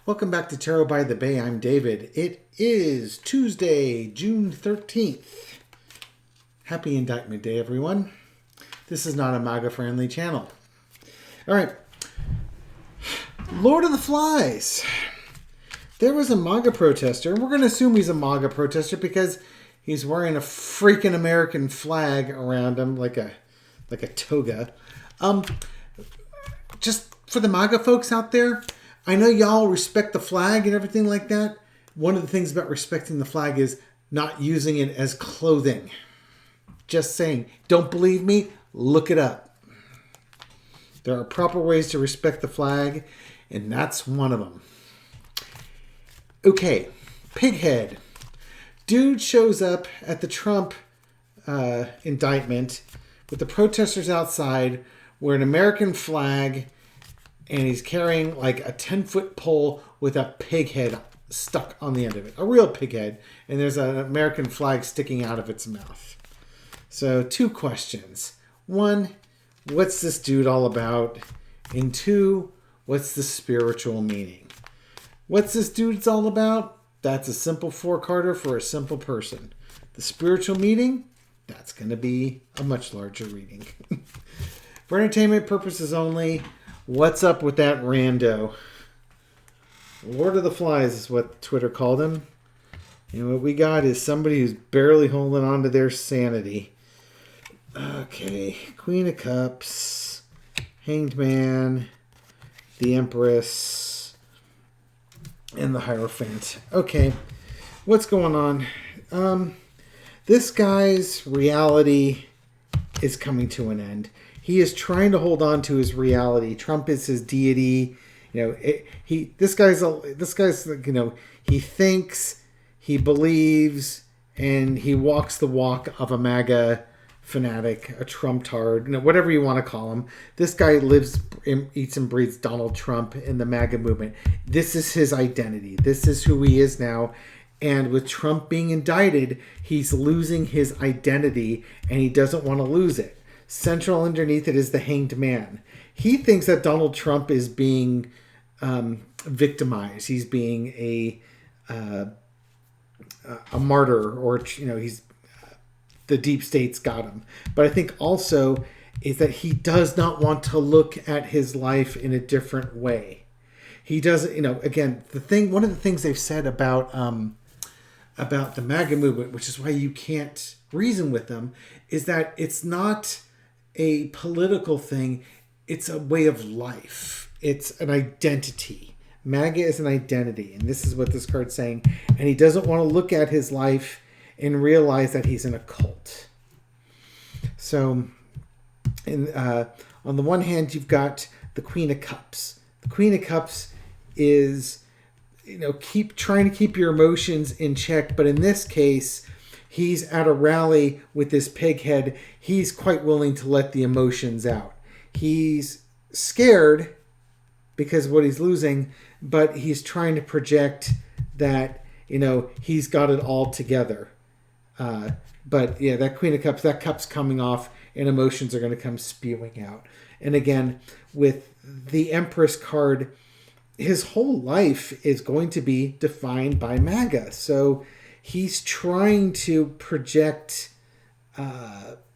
Welcome back to Tarot by the Bay. I'm David. It is Tuesday, June 13th. Happy Indictment Day, everyone. This is not a MAGA-friendly channel. All right. Lord of the Flies. There was a MAGA protester, and we're going to assume he's a MAGA protester because he's wearing a freaking American flag around him like a toga. Just for the MAGA folks out there, I know y'all respect the flag and everything like that. One of the things about respecting the flag is not using it as clothing. Just saying. Don't believe me? Look it up. There are proper ways to respect the flag, and that's one of them. Okay, Pighead. Dude shows up at the Trump indictment with the protesters outside wearing an American flag, and he's carrying like a 10-foot pole with a pig head stuck on the end of it. A real pig head. And there's an American flag sticking out of its mouth. So 2 questions. 1, what's this dude all about? And 2, what's the spiritual meaning? What's this dude's all about? That's a simple 4-carder for a simple person. The spiritual meaning? That's going to be a much larger reading. For entertainment purposes only, what's up with that rando? Lord of the Flies is what Twitter called him. And what we got is somebody who's barely holding on to their sanity. Okay, Queen of Cups, Hanged Man, the Empress, and the Hierophant. Okay, what's going on? This guy's reality is coming to an end. He is trying to hold on to his reality. Trump is his deity. This guy's he thinks, he believes, and he walks the walk of a MAGA fanatic, a Trump-tard, whatever you want to call him. This guy lives, eats and breathes Donald Trump in the MAGA movement. This is his identity. This is who he is now. And with Trump being indicted, he's losing his identity, and he doesn't want to lose it. Central underneath it is the Hanged Man. He thinks that Donald Trump is being victimized. He's being a martyr, or he's the deep state's got him. But I think also is that he does not want to look at his life in a different way. He doesn't. Again, one of the things they've said about the MAGA movement, which is why you can't reason with them, is that it's not a political thing. It's a way of life. It's an identity. MAGA is an identity. And this is what this card's saying. And he doesn't want to look at his life and realize that he's in a cult. So on the one hand, you've got the Queen of Cups. The Queen of Cups is, trying to keep your emotions in check. But in this case, he's at a rally with this pig head. He's quite willing to let the emotions out. He's scared because of what he's losing, but he's trying to project that, he's got it all together. But yeah, that Queen of Cups, that cup's coming off and emotions are going to come spewing out. And again, with the Empress card, his whole life is going to be defined by MAGA. So he's trying to project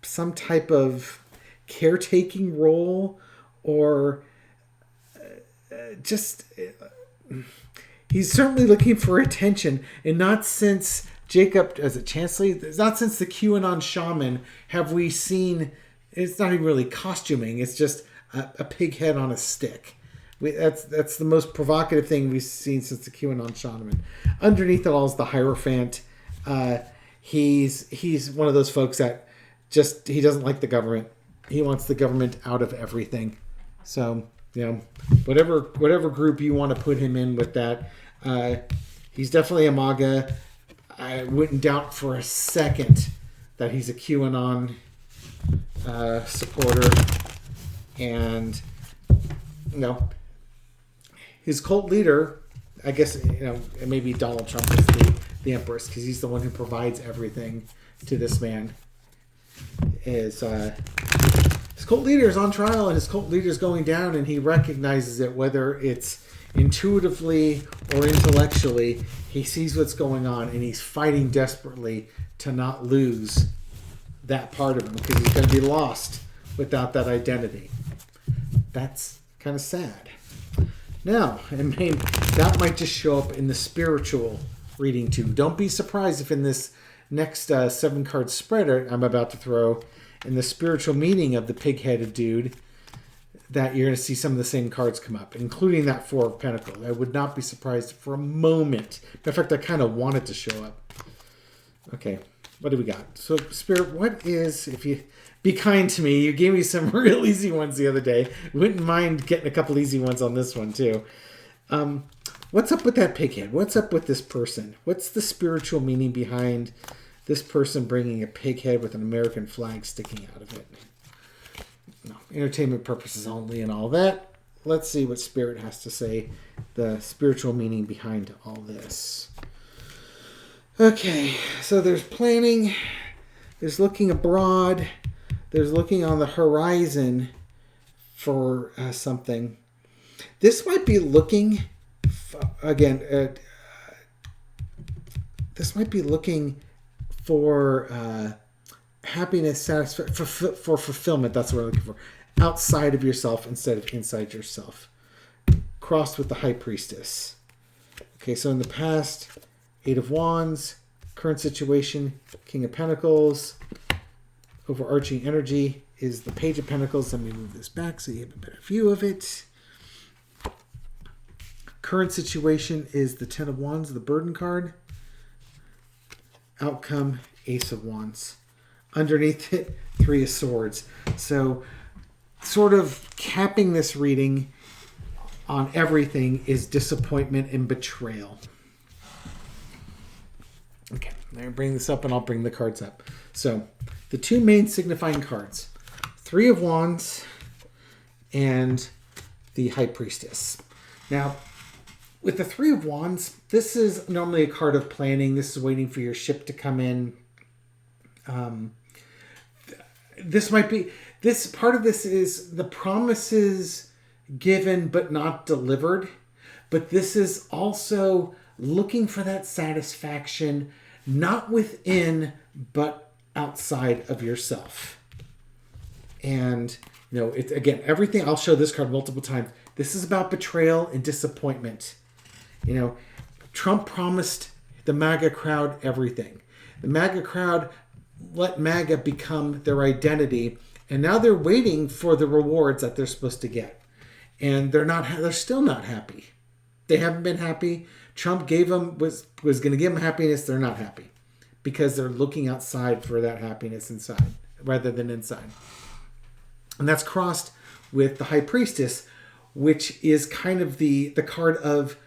some type of caretaking role, or he's certainly looking for attention, and not since Chansley, not since the QAnon shaman have we seen. It's not even really costuming. It's just a pig head on a stick. That's the most provocative thing we've seen since the QAnon shaman. Underneath it all is the Hierophant. He's one of those folks that he doesn't like the government. He wants the government out of everything. So, whatever group you want to put him in with that, he's definitely a MAGA. I wouldn't doubt for a second that he's a QAnon supporter. And, his cult leader, I guess, maybe Donald Trump is the Empress, because he's the one who provides everything to this man. His cult leader is on trial, and his cult leader is going down, and he recognizes it, whether it's intuitively or intellectually, he sees what's going on and he's fighting desperately to not lose that part of him because he's going to be lost without that identity. That's kind of sad. Now, I mean, that might just show up in the spiritual reading too. Don't be surprised if in this next 7-card spread I'm about to throw, in the spiritual meaning of the pig-headed dude, that you're going to see some of the same cards come up, including that 4 of Pentacles. I would not be surprised for a moment. In fact, I kind of want it to show up. Okay, what do we got? So, Spirit, what is, if you be kind to me, you gave me some real easy ones the other day. Wouldn't mind getting a couple easy ones on this one, too. What's up with that pighead? What's up with this person? What's the spiritual meaning behind this person bringing a pig head with an American flag sticking out of it? No, entertainment purposes only and all that. Let's see what Spirit has to say, the spiritual meaning behind all this. Okay, so there's planning, there's looking abroad, there's looking on the horizon for something. This might be looking, this might be looking for happiness, satisfaction, for fulfillment. That's what we're looking for. Outside of yourself instead of inside yourself. Crossed with the High Priestess. Okay, so in the past, 8 of Wands. Current situation, King of Pentacles. Overarching energy is the Page of Pentacles. Let me move this back so you have a better view of it. Current situation is the 10 of Wands, the burden card. Outcome, Ace of Wands. Underneath it, 3 of Swords. So sort of capping this reading on everything is disappointment and betrayal. Okay, I'm going to bring this up and I'll bring the cards up. So the 2 main signifying cards, 3 of Wands and the High Priestess. Now, with the 3 of Wands, this is normally a card of planning. This is waiting for your ship to come in. This might be, this part of this is the promises given but not delivered. But this is also looking for that satisfaction, not within, but outside of yourself. And, you know, it's, again, everything, I'll show this card multiple times. This is about betrayal and disappointment. You know, Trump promised the MAGA crowd everything. The MAGA crowd let MAGA become their identity, and now they're waiting for the rewards that they're supposed to get. And they're still not happy. They haven't been happy. Trump gave them, was going to give them happiness. They're not happy because they're looking outside for that happiness inside rather than inside. And that's crossed with the High Priestess, which is kind of the card of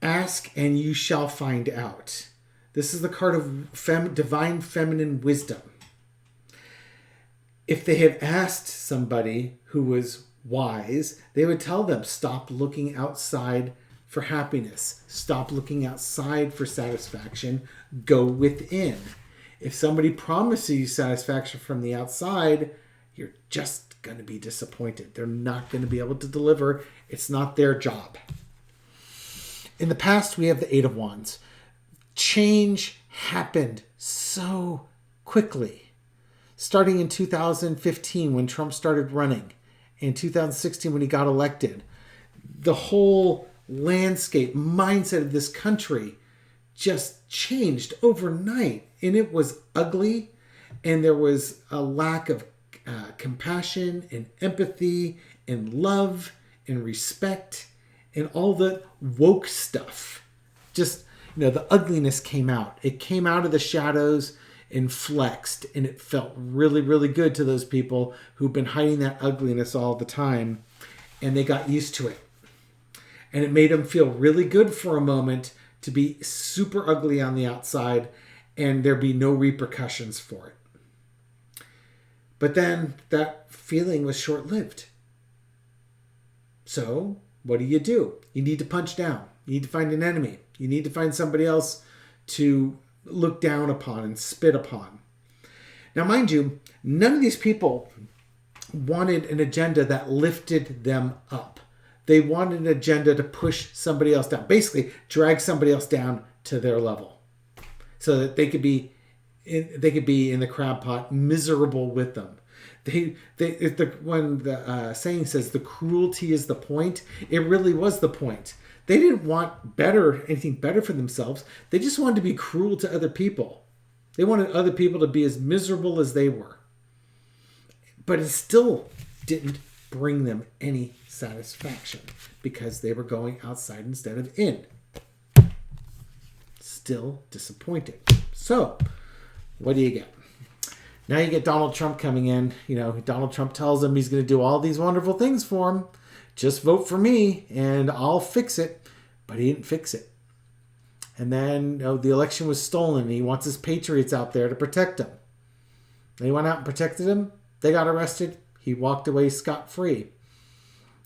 ask and you shall find out. This is the card of divine feminine wisdom. If they had asked somebody who was wise, they would tell them, stop looking outside for happiness. Stop looking outside for satisfaction. Go within. If somebody promises you satisfaction from the outside, you're just going to be disappointed. They're not going to be able to deliver. It's not their job. In the past, we have the 8 of Wands. Change happened so quickly. Starting in 2015 when Trump started running. In 2016 when he got elected. The whole landscape, mindset of this country just changed overnight. And it was ugly. And there was a lack of compassion and empathy and love and respect and all the woke stuff. Just, you know, the ugliness came out. It came out of the shadows and flexed, and it felt really, really good to those people who've been hiding that ugliness all the time, and they got used to it. And it made them feel really good for a moment to be super ugly on the outside and there be no repercussions for it. But then that feeling was short-lived. So what do? You need to punch down. You need to find an enemy. You need to find somebody else to look down upon and spit upon. Now, mind you, none of these people wanted an agenda that lifted them up. They wanted an agenda to push somebody else down, basically drag somebody else down to their level, so that they could be in the crab pot, miserable with them. When the saying says the cruelty is the point, it really was the point. They didn't want anything better for themselves. They just wanted to be cruel to other people. They wanted other people to be as miserable as they were. But it still didn't bring them any satisfaction because they were going outside instead of in. Still disappointed. So, what do you get? Now you get Donald Trump coming in. Donald Trump tells him he's going to do all these wonderful things for him. Just vote for me and I'll fix it. But he didn't fix it. And then the election was stolen. And he wants his patriots out there to protect him. They went out and protected him. They got arrested. He walked away scot-free.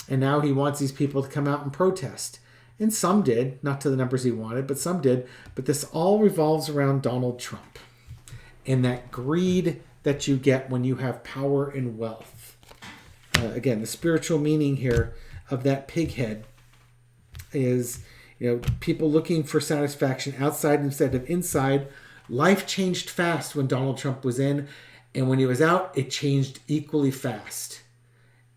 And now he wants these people to come out and protest. And some did. Not to the numbers he wanted, but some did. But this all revolves around Donald Trump. And that greed that you get when you have power and wealth. Again, the spiritual meaning here of that pig head is, people looking for satisfaction outside instead of inside. Life changed fast when Donald Trump was in, and when he was out, it changed equally fast.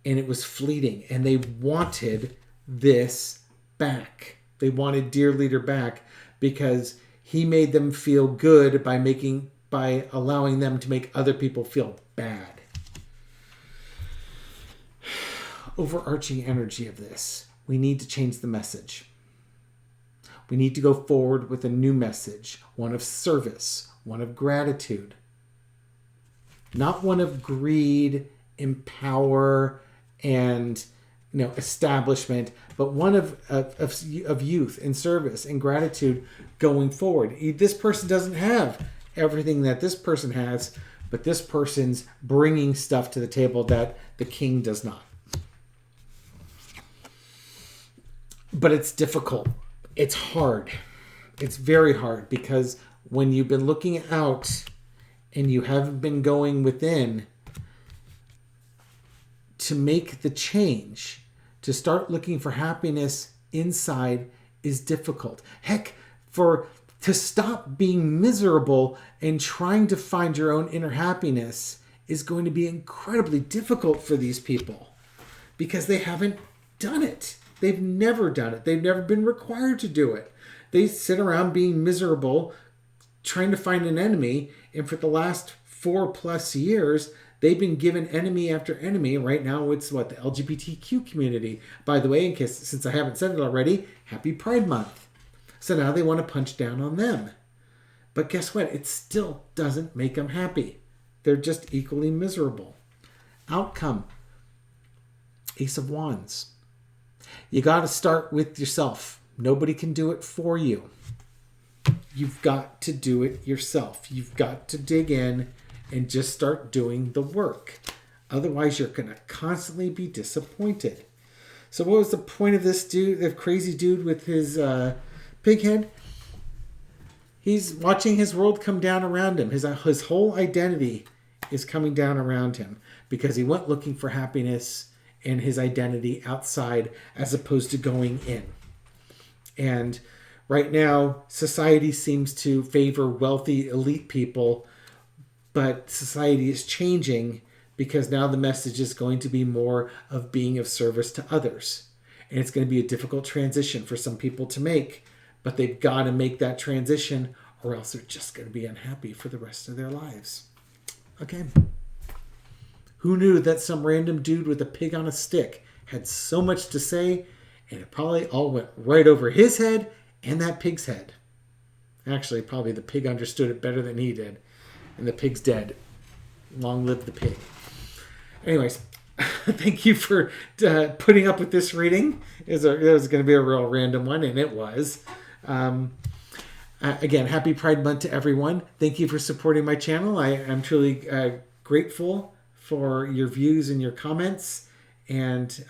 And it was fleeting, and they wanted this back. They wanted Dear Leader back because he made them feel good by allowing them to make other people feel bad. Overarching energy of this. We need to change the message. We need to go forward with a new message. One of service. One of gratitude. Not one of greed and power and establishment, but one of youth and service and gratitude going forward. This person doesn't have everything that this person has, but this person's bringing stuff to the table that the king does not. But it's difficult. It's hard. It's very hard because when you've been looking out and you haven't been going within to make the change, to start looking for happiness inside is difficult. Heck, to stop being miserable and trying to find your own inner happiness is going to be incredibly difficult for these people because they haven't done it. They've never done it. They've never been required to do it. They sit around being miserable, trying to find an enemy, and for the last 4+ years, they've been given enemy after enemy. Right now, it's the LGBTQ community. By the way, since I haven't said it already, Happy Pride Month. So now they want to punch down on them. But guess what? It still doesn't make them happy. They're just equally miserable. Outcome. Ace of Wands. You got to start with yourself. Nobody can do it for you. You've got to do it yourself. You've got to dig in and just start doing the work. Otherwise, you're going to constantly be disappointed. So what was the point of this dude, the crazy dude with his pig head? He's watching his world come down around him. His whole identity is coming down around him because he went looking for happiness and his identity outside as opposed to going in. And right now, society seems to favor wealthy elite people, but society is changing because now the message is going to be more of being of service to others. And it's going to be a difficult transition for some people to make, but they've got to make that transition or else they're just going to be unhappy for the rest of their lives. Okay. Who knew that some random dude with a pig on a stick had so much to say, and it probably all went right over his head and that pig's head. Actually, probably the pig understood it better than he did. And the pig's dead. Long live the pig. Anyways, thank you for putting up with this reading. It was going to be a real random one, and it was. Again, happy Pride Month to everyone. Thank you for supporting my channel. I am truly grateful for your views and your comments and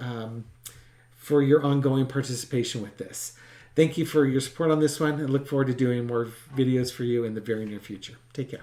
for your ongoing participation with this. Thank you for your support on this one. I look forward to doing more videos for you in the very near future. Take care.